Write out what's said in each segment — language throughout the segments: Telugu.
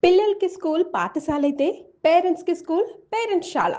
పిల్లలకి స్కూల్ పాఠశాల అయితే పేరెంట్స్ కి స్కూల్ పేరెంట్స్ శాల.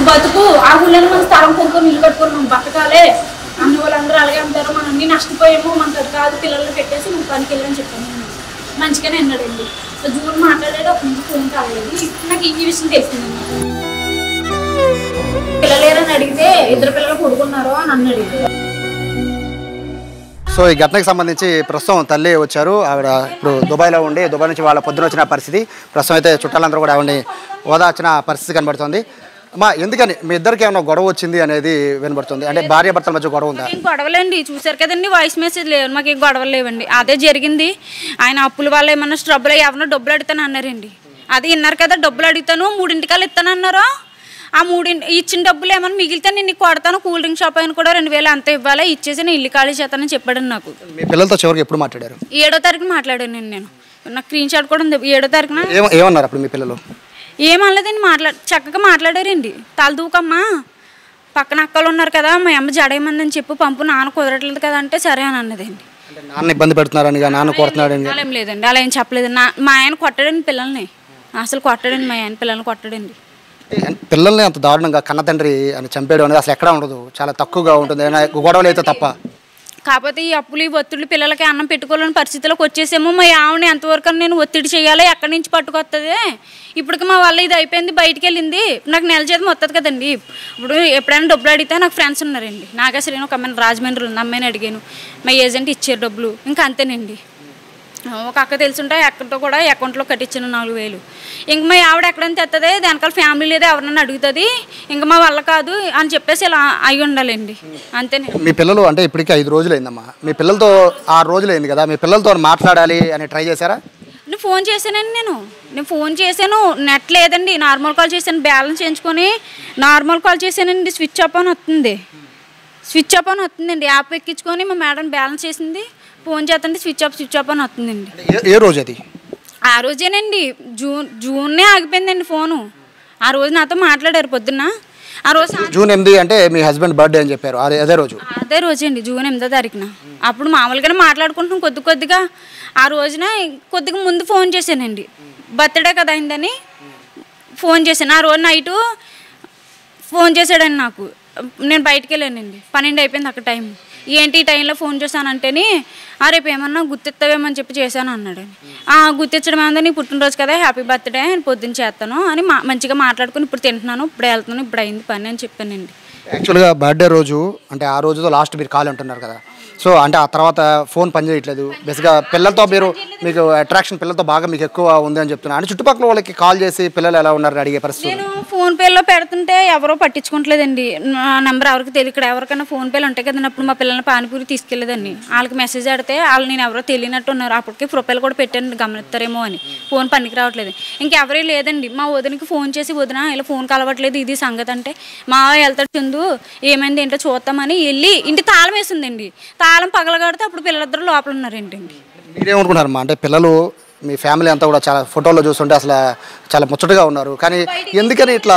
బతుకు ఆ ఊళ్ళని మన స్థలం కొనుక్కొని ఇల్లు కట్టుకొని మనం బతకాలే అన్న వాళ్ళందరూ అలాగే అంటారు. మనం అన్ని నష్టపోయాము, మనకు అది కాదు, పిల్లల్ని పెట్టేసి నువ్వు పనికి వెళ్ళని చెప్పాను. మంచిగానే అన్నాడండి. జూన్ మాట్లాడేది ఒక నుంచి ఫోన్ కాలేదు. నాకు ఈ విషయం తెలిసిందండి. పిల్లలేరని అడిగితే ఇద్దరు పిల్లలు కొడుకున్నారు అని అన్నాడు. సో ఈ ఘటనకు సంబంధించి ప్రస్తుతం తల్లి వచ్చారు. ఆవిడ ఇప్పుడు దుబాయ్లో ఉండి దుబాయ్ నుంచి వాళ్ళ పొద్దున వచ్చిన పరిస్థితి, ప్రస్తుతం అయితే చుట్టాలందరూ కూడా ఆవిడని ఓదార్చిన పరిస్థితి కనబడుతుంది. అమ్మా, ఎందుకని మీ ఇద్దరికి ఏమైనా గొడవ వచ్చింది అనేది వినబడుతుంది? అంటే భార్య భర్తల మధ్య గొడవ ఉందా? గొడవలేండి, చూసారు కదండి, వాయిస్ మెసేజ్ లేవు, మాకు ఏం గొడవలు లేవండి. అదే జరిగింది. ఆయన అప్పుల వల్ల ఏమన్నా ట్రబుల్ ఎవరన్నా డబ్బులు అడుగుతాను అన్నారండి. అది విన్నారు కదా, డబ్బులు అడుగుతాను 3 ఇస్తాను అన్నారు. ఆ 3 ఇచ్చిన డబ్బులు ఏమన్నా మిగిలితే నేను నీకు కొడతాను, కూల్ డ్రింక్ షాప్ అయినా కూడా 2000 అంత ఇవ్వాలి, ఇచ్చేసి నేను ఇల్లు ఖాళీ చేస్తానని చెప్పాడు నాకు. మీ పిల్లలతో చివరికి ఎప్పుడు మాట్లాడారు? 7వ తారీఖున మాట్లాడాను నేను. నాకు స్క్రీన్ షాట్ కూడా ఉంది. 7వ తారీఖున ఏమన్నారు అప్పుడు మీ పిల్లలు? ఏమనలేదండి, చక్కగా మాట్లాడారండి. తలదూకమ్మా, పక్కన అక్కలు ఉన్నారు కదా, మా అమ్మ జడేయమందని చెప్పు, పంపు, నాన్న కుదరట్లేదు కదా అంటే సరే అని అన్నదండి. నాన్న ఇబ్బంది పెడుతున్నారని, నాన్న కొడుతున్నాడని? అలా ఏం లేదండి, అలా ఏం చెప్పలేదు. మా ఆయన కొట్టాడండి పిల్లల్ని, అసలు కొట్టాడండి, మా ఆయన పిల్లల్ని కొట్టాడండి. పిల్లల్ని అంత దారుణంగా కన్న తండ్రి అని చంపేయడం అనేది అసలు ఎక్కడా ఉండదు, చాలా తక్కువగా ఉంటుంది. గొడవలు అయితే తప్ప. కాకపోతే ఈ అప్పులు, ఈ ఒత్తిడి, పిల్లలకి అన్నం పెట్టుకోలేని పరిస్థితిలోకి వచ్చేసేమో. మా ఆవిడని ఎంతవరకు నేను ఒత్తిడి చేయాలి, ఎక్కడి నుంచి పట్టుకొస్తుంది? ఇప్పటికి మా వల్ల ఇది అయిపోయింది, బయటికి వెళ్ళింది, నాకు నెల జీతం వస్తుంది కదండి. ఇప్పుడు ఎప్పుడైనా డబ్బులు అడిగితే నాకు ఫ్రెండ్స్ ఉన్నారండి. నాగేశ్వరి ఒక అమ్మాయిని రాజమండ్రి ఉంది, అమ్మాయిని అడిగాను, మా ఏజెంట్ ఇచ్చారు డబ్బులు, ఇంకా అంతేనండి. ఒక అక్క తెలుసుంటే అక్కతో కూడా అకౌంట్లో కట్టించాను 4000. ఇంక మా ఆవిడ ఎక్కడైనా తెస్తుంది, దానికల్ ఫ్యామిలీ లేదా ఎవరన్నా అడుగుతుంది, ఇంకా మా వల్ల కాదు అని చెప్పేసి ఇలా అయి ఉండాలండి, అంతేనే. మీ పిల్లలు అంటే ఇప్పటికీ 5 రోజులు అయిందమ్మా, మీ పిల్లలతో 6 రోజులు అయింది కదా, మీ పిల్లలతో మాట్లాడాలి అని ట్రై చేశారా? నేను ఫోన్ చేశానండి, నేను ఫోన్ చేశాను, నెట్ లేదండి, నార్మల్ కాల్ చేశాను, బ్యాలెన్స్ చేయించుకొని నార్మల్ కాల్ చేశానండి. స్విచ్ ఆఫ్ అని వస్తుందండి. యాప్ ఎక్కించుకొని మా మేడం బ్యాలెన్స్ చేసింది, ఫోన్ చేస్తుంటే స్విచ్ ఆఫ్ అని వస్తుందండి. ఏ రోజు అది? ఆ రోజేనండి, జూన్నే ఆగిపోయిందండి ఫోను. ఆ రోజు నాతో మాట్లాడారు పొద్దున్న. ఆ రోజు జూన్ 8 అంటే మీ హస్బెండ్ బర్త్డే అని చెప్పారు, అదే రోజు? అదే రోజండి, జూన్ 8వ తారీఖున. అప్పుడు మామూలుగానే మాట్లాడుకుంటున్నాం కొద్దిగా. ఆ రోజున కొద్దిగా ముందు ఫోన్ చేశానండి, బర్త్డే కదా అయిందని ఫోన్ చేశాను. ఆ రోజు నైటు ఫోన్ చేశాడండి నాకు. నేను బయటికి వెళ్ళానండి, 12 అయిపోయింది అక్కడ టైం. ఏంటి ఈ టైంలో ఫోన్ చేశానంటేని, రేపు ఏమన్నా గుర్తిస్తావేమని చెప్పి చేశాను అన్నాడండి. గుర్తించడం ఏమన్నా, నీ పుట్టినరోజు కదా, హ్యాపీ బర్త్డే, నేను పొద్దున్న చేస్తాను అని మంచిగా మాట్లాడుకుని, ఇప్పుడు తింటున్నాను, ఇప్పుడు వెళ్తున్నాను, ఇప్పుడు అయింది పని అని చెప్పానండి. యాక్చువల్గా బర్త్డే రోజు అంటే ఆ రోజుతో లాస్ట్ మీరు కాల్ అంటున్నారు కదా, సో అంటే ఆ తర్వాత ఫోన్ పనిచేయట్లేదు. బేసిక్గా పిల్లలతో మీకు అట్రాక్షన్ పిల్లలతో బాగా మీకు ఎక్కువ ఉంది అని చెప్తున్నారు. అంటే చుట్టుపక్కల వాళ్ళకి కాల్ చేసి పిల్లలు ఎలా ఉన్నారని అడిగే పరిస్థితి? నేను ఫోన్పేలో పెడుతుంటే ఎవరో పట్టించుకోవట్లేదండి. నా నెంబర్ ఎవరికి తెలియదు. ఇక్కడ ఎవరికైనా ఫోన్పేలు ఉంటాయి కదండి, అప్పుడు మా పిల్లల్ని పానీపూరి తీసుకెళ్ళేదండి. వాళ్ళకి మెసేజ్ పెడితే వాళ్ళు నేను ఎవరో తెలియనట్టు ఉన్నారు. అప్పటికి ప్రొఫైల్ కూడా పెట్టాను, గమనిస్తారేమో అని. ఫోన్ పనికి రావట్లేదు. ఇంకెవరే లేదండి. మా వదినకి ఫోన్ చేసి, వదిన ఇలా ఫోన్ కలవట్లేదు, ఇది సంగతి అంటే, మా వెళ్తాడు చందు, ఏమైంది ఏంటో చూద్దామని వెళ్ళి ఇంటి తాళం వేసిందండి. తాళం పగలగడితే అప్పుడు పిల్లలిద్దరు లోపల ఉన్నారేంటండి. మీరేమనుకుంటారమ్మా, అంటే పిల్లలు మీ ఫ్యామిలీ అంతా కూడా చాలా ఫోటోల్లో చూస్తుంటే అసలు చాలా ముచ్చటగా ఉన్నారు, కానీ ఎందుకని ఇట్లా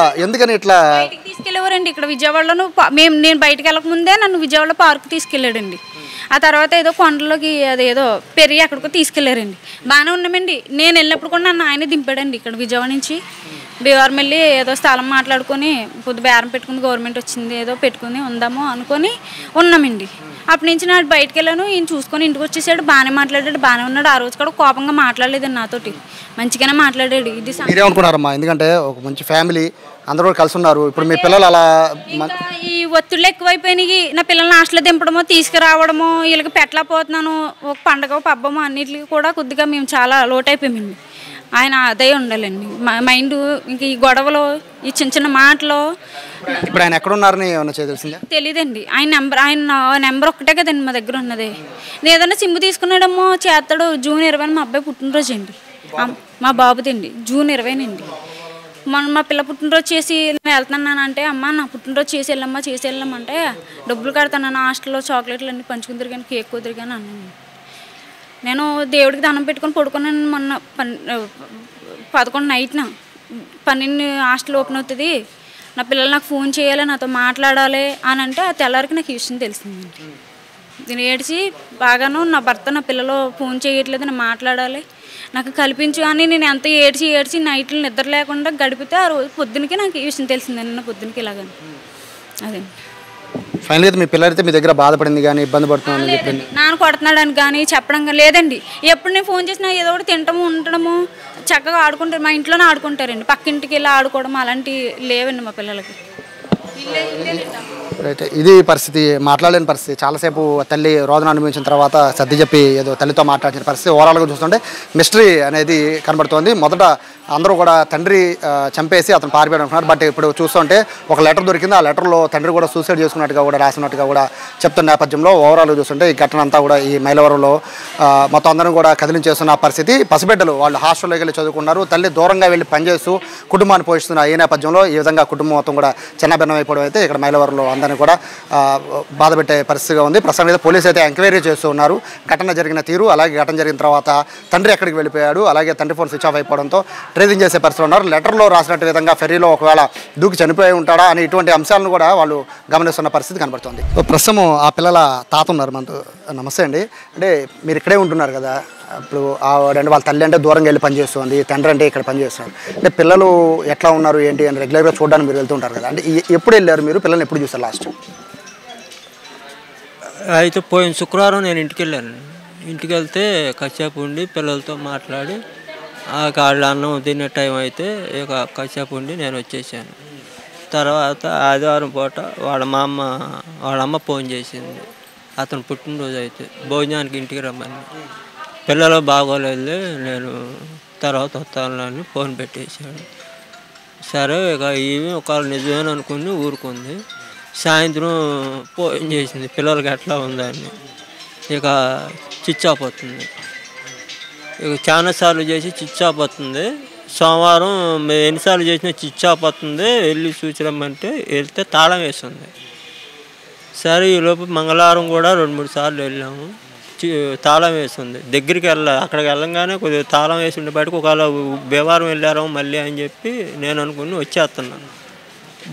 బయటికి తీసుకెళ్ళేవారండి. ఇక్కడ విజయవాడలో నేను బయటకు వెళ్ళకముందే నన్ను విజయవాడలో పార్క్ తీసుకెళ్ళాడండి. ఆ తర్వాత ఏదో కొండలోకి అదేదో పెరిగి అక్కడికో తీసుకెళ్లారండి. బాగానే ఉన్నామండి. నేను వెళ్ళినప్పుడు కూడా నన్ను ఆయన దింపాడండి ఇక్కడ విజయవాడ నుంచి. బీవారం వెళ్ళి ఏదో స్థలం మాట్లాడుకొని పొద్దు బేరం పెట్టుకుని గవర్నమెంట్ వచ్చింది ఏదో పెట్టుకుని ఉందాము అనుకొని ఉన్నామండి. అప్పటి నుంచి నాడు బయటకు వెళ్ళాను. ఈయన చూసుకొని ఇంటికి వచ్చేసాడు. బాగానే మాట్లాడాడు, బాగానే ఉన్నాడు. ఆ రోజు కూడా కోపంగా మాట్లాడలేదండి నాతోటి, మంచిగానే మాట్లాడాడు. ఇది మీరేమనుకున్నారమ్మా? ఎందుకంటే ఒక మంచి ఫ్యామిలీ అందరూ కలిసి ఉన్నారు. ఇప్పుడు మీ పిల్లలు అలా ఈ ఒత్తిళ్ళు ఎక్కువైపోయినాయి. నా పిల్లల్ని హాస్టల్లో దింపడమో తీసుకురావడమో వీళ్ళకి పెట్టలేకపోతున్నాను. ఒక పండగ పబ్బమో అన్నిటికీ కూడా కొద్దిగా మేము చాలా లోటు అయిపోయామండి. ఆయన అదే ఉండాలండి మైండ్. ఇంక ఈ గొడవలు ఈ చిన్న చిన్న మాటలు. ఇప్పుడు ఆయన ఎక్కడ ఉన్నారని ఏమన్నా తెలిసిందా? తెలీదండి. ఆయన నెంబర్ ఒక్కటే కదండి మా దగ్గర ఉన్నది. నేను ఏదైనా సిమ్ తీసుకున్నాడేమో చేస్తాడు. జూన్ 20 మా అబ్బాయి పుట్టినరోజు అండి, మా బాబుదండి. జూన్ 20 మా పిల్ల పుట్టినరోజు చేసి వెళ్తున్నాను అంటే, అమ్మ నా పుట్టినరోజు చేసి వెళ్ళమంటే డబ్బులు కడతాను హాస్టల్లో చాక్లెట్లు అన్నీ పంచుకుని తిరిగాను, కేక్ తిరిగాను అన్నాను. నేను దేవుడికి దండం పెట్టుకొని పడుకున్నాను. మొన్న 11 నైట్న 12 హాస్టల్ ఓపెన్ అవుతుంది, నా పిల్లలు నాకు ఫోన్ చేయాలి, నాతో మాట్లాడాలి అని అంటే ఆ తెల్లవారికి నాకు ఈ విషయం తెలిసిందండి. నేను ఏడ్చి బాగాను నా భర్త నా పిల్లలు ఫోన్ చేయట్లేదు, నేను మాట్లాడాలి, నాకు కల్పించు అని నేను ఎంత ఏడ్చి నైట్లు నిద్ర లేకుండా గడిపితే ఆ రోజు పొద్దునకి నాకు ఈ విషయం తెలిసిందండి. నా పొద్దునకి ఇలాగని అదే ఫైనల్ అయితే మీ పిల్లలైతే మీ దగ్గర బాధపడింది కానీ ఇబ్బంది పడుతున్నాను చెప్పింది. నాన్న కొడుతున్నాడని కానీ చెప్పడం లేదండి. ఎప్పుడు నేను ఫోన్ చేసినా ఏదో ఒకటి తినటము ఉండటము చక్కగా ఆడుకుంటారు. మా ఇంట్లోనే ఆడుకుంటారండి. పక్కింటికి వెళ్ళి ఆడుకోవడం అలాంటివి లేవండి మా పిల్లలకి. రైట్, ఇది పరిస్థితి. మాట్లాడలేని పరిస్థితి. చాలాసేపు తల్లి రోదన అనుభవించిన తర్వాత సర్ది చెప్పి ఏదో తల్లితో మాట్లాడిన పరిస్థితి. ఓవరాల్గా చూస్తుంటే మిస్టరీ అనేది కనబడుతోంది. మొదట అందరూ కూడా తండ్రి చంపేసి అతను పారిపోయాడు అనుకున్నారు. బట్ ఇప్పుడు చూస్తుంటే ఒక లెటర్ దొరికింది. ఆ లెటర్లో తండ్రి కూడా సూసైడ్ చేసుకున్నట్టుగా కూడా రాసినట్టుగా కూడా చెప్తున్న నేపథ్యంలో ఓవరాల్గా చూస్తుంటే ఈ ఘటన అంతా కూడా ఈ మైలవరంలో మొత్తం అందరం కూడా కదిలించేస్తున్న పరిస్థితి. పసిబిడ్డలు వాళ్ళు హాస్టల్లోకి వెళ్ళి చదువుకున్నారు. తల్లి దూరంగా వెళ్ళి పనిచేస్తూ కుటుంబాన్ని పోషిస్తున్న ఈ నేపథ్యంలో ఈ విధంగా కుటుంబం మొత్తం కూడా చిన్నభిన్నం అయిపోవడం అయితే ఇక్కడ మైలవరంలో అందరినీ కూడా బాధ పెట్టే పరిస్థితిగా ఉంది. ప్రస్తుతం అయితే పోలీసు అయితే ఎంక్వైరీ చేస్తూ ఉన్నారు. ఘటన జరిగిన తీరు, అలాగే ఘటన జరిగిన తర్వాత తండ్రి ఎక్కడికి వెళ్ళిపోయాడు, అలాగే తండ్రి ఫోన్ స్విచ్ ఆఫ్ అయిపోవడంతో ట్రేసింగ్ చేసే పరిస్థితులు ఉన్నారు. లెటర్లో రాసినట్టు విధంగా ఫెర్రీలో ఒకవేళ దూకి చనిపోయి ఉంటాడా అని ఇటువంటి అంశాలను కూడా వాళ్ళు గమనిస్తున్న పరిస్థితి కనబడుతుంది. ప్రస్తుతం ఆ పిల్లల తాత ఉన్నారు మనతో. నమస్తే అండి. అంటే మీరు ఇక్కడే ఉంటున్నారు కదా, ఇప్పుడు ఆవిడంటే వాళ్ళ తల్లి అంటే దూరంగా వెళ్ళి పనిచేస్తుంది, తండ్రి అంటే ఇక్కడ పనిచేస్తున్నారు. అంటే పిల్లలు ఎట్లా ఉన్నారు ఏంటి అని రెగ్యులర్గా చూడడానికి మీరు వెళ్తూ ఉంటారు కదా, అంటే ఎప్పుడు వెళ్ళారు మీరు? పిల్లల్ని ఎప్పుడు చూస్తారు లాస్ట్? అయితే పోయిన శుక్రవారం నేను ఇంటికి వెళ్ళాను. ఇంటికి వెళ్తే కాసేపు ఉండి పిల్లలతో మాట్లాడి వాళ్ళు అన్నం తినే టైం అయితే ఇక కాసేపు ఉండి నేను వచ్చేసాను. తర్వాత ఆదివారం పూట వాళ్ళ అమ్మ ఫోన్ చేసింది. అతను పుట్టినరోజు అయితే భోజనానికి ఇంటికి రమ్మని. పిల్లలు బాగోలేదు, నేను తర్వాత వస్తానని ఫోన్ పెట్టేశాడు. సరే ఇక ఈమె ఒకవేళ నిజమేనని అనుకుని ఊరుకుంది. సాయంత్రం ఫోన్ చేసింది పిల్లలకి ఎట్లా ఉందని. ఇక స్విచ్ ఆఫ్ అవుతుంది. ఇక చాలాసార్లు చేసి స్విచ్ ఆఫ్ అవుతుంది. సోమవారం ఎన్నిసార్లు చేసినా స్విచ్ ఆఫ్ అవుతుంది, వెళ్ళి చూసిరమ్మంటే వెళ్తే తాళం వేస్తుంది. సరే ఈలోపు మంగళవారం కూడా 2-3 సార్లు వెళ్ళాము, తాళం వేస్తుంది. దగ్గరికి అక్కడికి వెళ్ళంగానే కొద్దిగా తాళం వేసి ఉండే బయటకు ఒకవేళ బేవారం వెళ్ళారు మళ్ళీ అని చెప్పి నేను అనుకుని వచ్చేస్తున్నాను.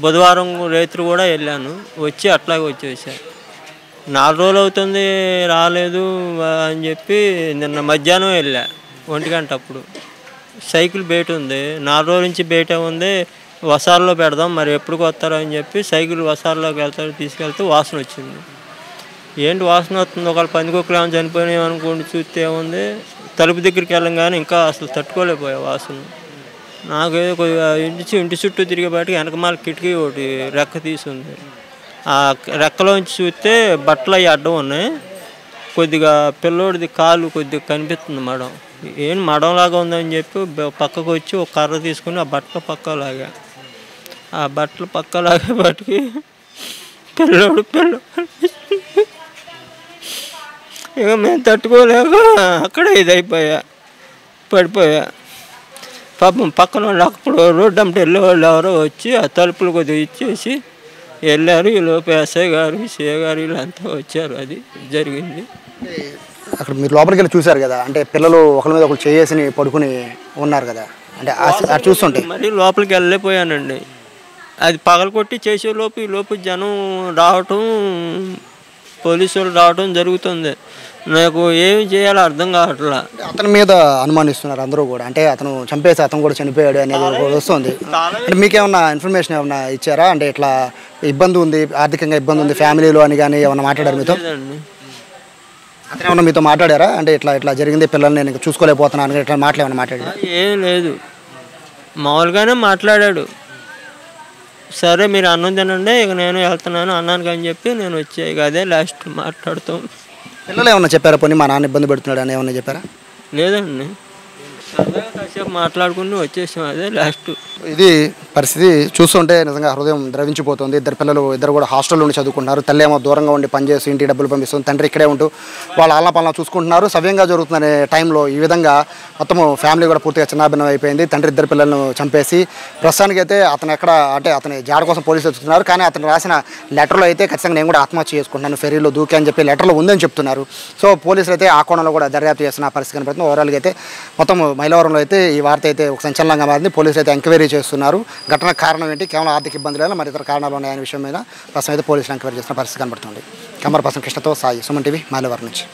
బుధవారం రాత్రి కూడా వెళ్ళాను, వచ్చి అట్లాగే వచ్చేసాను. 4 రోజులు అవుతుంది రాలేదు అని చెప్పి నిన్న మధ్యాహ్నం వెళ్ళా 1 గంట. అప్పుడు సైకిల్ బయట ఉంది, 4 రోజుల నుంచి బయట ఉంది, వసాల్లో పెడదాం మరి ఎప్పుడు వస్తారో అని చెప్పి సైకిల్ వసాల్లోకి తీసుకెళ్తే వాసన వచ్చింది. ఏంటి వాసన వస్తుంది, ఒకవేళ పందికొక్కులు ఏమైనా చనిపోయినాయి అనుకోండి. చూస్తే ఏముంది, తలుపు దగ్గరికి వెళ్ళంగానే ఇంకా అసలు తట్టుకోలేకపోయా వాసన. నాకేదో కొద్దిగా ఇంటి చుట్టూ తిరిగేపాటికి వెనకమాల కిటికీ ఒకటి రెక్క తీసుంది. ఆ రెక్కలోంచి చూస్తే బట్టలు అవి అడ్డం ఉన్నాయి. కొద్దిగా పిల్లోడిది కాలు కొద్దిగా కనిపిస్తుంది మడం. ఏం మడంలాగా ఉందని చెప్పి పక్కకు వచ్చి ఒక కర్ర తీసుకుని ఆ బట్టల పక్క లాగా ఆ బట్టలు పక్క లాగే బట్టి పిల్లోడు ఇక మేము తట్టుకోలేక అక్కడ ఇదైపోయా, పడిపోయా. పాపం పక్కన వాళ్ళు అప్పుడు రోడ్డు అంటే వెళ్ళేవాళ్ళు ఎవరో వచ్చి ఆ తలుపులు కొద్దిగా ఇచ్చేసి వెళ్ళారు. ఈలోపు ఎస్ఐ గారు, సిఐ గారు వీళ్ళంతా వచ్చారు. అది జరిగింది. అక్కడ మీరు లోపలికి వెళ్ళి చూశారు కదా, అంటే పిల్లలు ఒకరి మీద ఒకరు చేసి పడుకుని ఉన్నారు కదా, అంటే అది చూస్తుంటే మరి లోపలికి వెళ్ళిపోయానండి. అది పగలకొట్టి చేసేలోపు ఈలోపు జనం రావటం పోలీసు వాళ్ళు రావడం జరుగుతుంది. నాకు ఏమి చేయాలో అర్థం కావట్లా. అతని మీద అనుమానిస్తున్నారు అందరూ కూడా, అంటే అతను చంపేసి అతను కూడా చనిపోయాడు అనేది కూడా వస్తుంది. అంటే మీకేమన్నా ఇన్ఫర్మేషన్ ఏమన్నా ఇచ్చారా? అంటే ఇట్లా ఇబ్బంది ఉంది, ఆర్థికంగా ఇబ్బంది ఉంది ఫ్యామిలీలో అని కానీ ఏమన్నా మాట్లాడారు మీతో? అతను ఏమన్నా మీతో మాట్లాడారా? అంటే ఇట్లా ఇట్లా జరిగింది, పిల్లల్ని నేను చూసుకోలేకపోతున్నాను ఇట్లా మాటలు ఏమన్నా మాట్లాడారా? ఏం లేదు, మామూలుగానే మాట్లాడాడు. సరే మీరు అన్నం తినండి, ఇక నేను వెళ్తున్నాను అన్నాను అని చెప్పి నేను వచ్చా. ఇక అదే లాస్ట్ మాట్లాడుతాం. పిల్లలు ఏమన్నా చెప్పారా? పోనీ మా నాన్న ఇబ్బంది పెడుతున్నాడు అని ఏమన్నా చెప్పారా? లేదండి, సరదాగా కాసేపు మాట్లాడుకుని వచ్చేసాం, అదే లాస్ట్. ఇది పరిస్థితి చూస్తుంటే నిజంగా హృదయం ద్రవించిపోతుంది. ఇద్దరు పిల్లలు, ఇద్దరు కూడా హాస్టల్లో ఉండి చదువుకుంటున్నారు. తల్లి ఏమో దూరంగా ఉండి పనిచేసి ఇంటికి డబ్బులు పంపిస్తుంది, తండ్రి ఇక్కడే ఉంటూ వాళ్ళ ఆలన పాలన చూసుకుంటున్నారు. సవ్యంగా జరుగుతున్న టైంలో ఈ విధంగా మొత్తం ఫ్యామిలీ కూడా పూర్తిగా చిన్నాభిన్నం అయిపోయింది. తండ్రి ఇద్దరు పిల్లలను చంపేసి ప్రస్తుతానికైతే అతను ఎక్కడ అంటే అతని జాడ కోసం పోలీసులు వెతుకుతున్నారు. కానీ అతను రాసిన లెటర్లో అయితే ఖచ్చితంగా నేను కూడా ఆత్మహత్య చేసుకుంటున్నాను, ఫెరీలో దూకి అని చెప్పి లెటర్లో ఉందని చెప్తున్నారు. సో పోలీసులు అయితే ఆ కోణంలో కూడా దర్యాప్తు చేస్తున్న పరిస్థితి కనబడుతుంది. ఓవరాల్గా అయితే మొత్తం మైలవరంలో అయితే ఈ వార్త అయితే ఒక సంచలనంగా మారింది. పోలీసులు అయితే ఎంక్వైరీ చేస్తున్నారు. ఘటన కారణం ఏంటి, కేవలం ఆర్థిక ఇబ్బందులు మరి ఇతర కారణాలు ఉన్నాయనే విషయం మీద ప్రస్తుతం అయితే పోలీసులు ఎంక్వైరీ చేస్తున్న పరిస్థితి కనబడుతుంది. కెమెరా పర్సన్ కృష్ణతో సాయి, సుమన్ టీవీ, మైలవరం నుంచి.